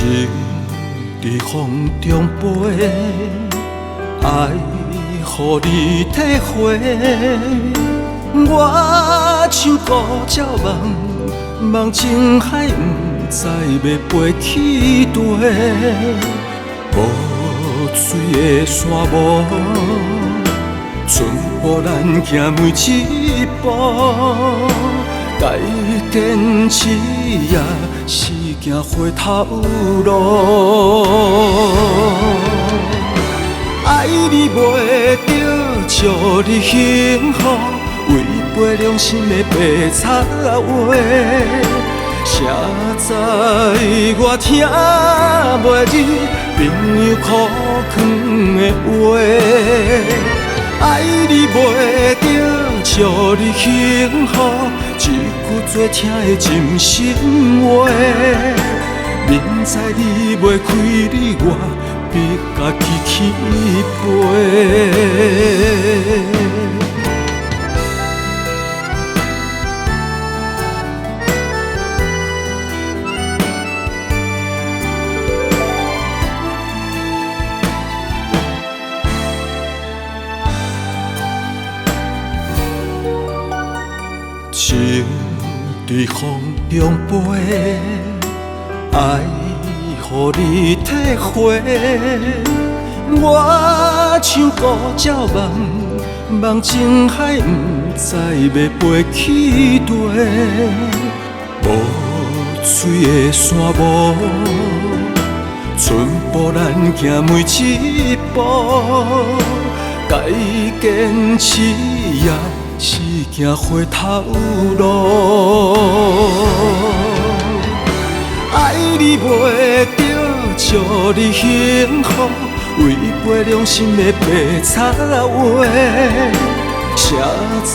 情在风中飞，爱予你体会。我像孤鸟梦，梦情海，不知要飞去地。无水的山坡，寸步难行每一步。该坚持也是行回头路。爱你袂着，祝你幸福，违背良心的白插话。谁知我听袂入朋友苦劝的话。爱你袂着，祝你幸福，一句最疼的真心话。明知你袂开你，我逼家己起飞。情在风中飞，爱予你体会。我像孤鸟梦，梦情海，不知要飞去地。无水的山坡，寸步难行每一步。该坚持也是行回头路。爱你袂着，祝你幸福，违背良心的白插话。谁知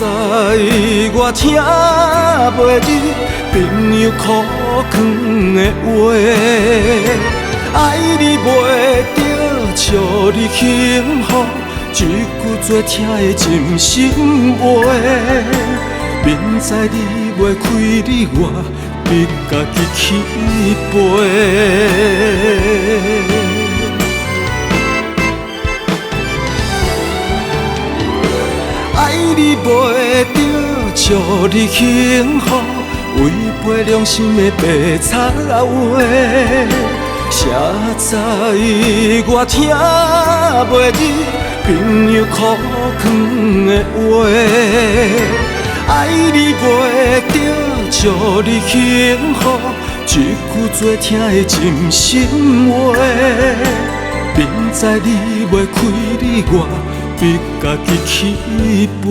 我听袂入朋友苦劝的话。爱你袂着，祝你幸福，一句最疼的真心话。明知你袂开你，我逼家己起飞。爱你袂着，祝你幸福，违背良心的白插话。谁知我听袂入朋友苦劝的话。爱你袂着，祝你幸福，一句最疼的真心话。明知你袂开你，我逼家己起飞。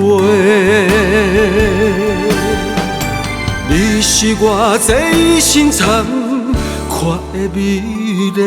你是我这一生残缺的美丽。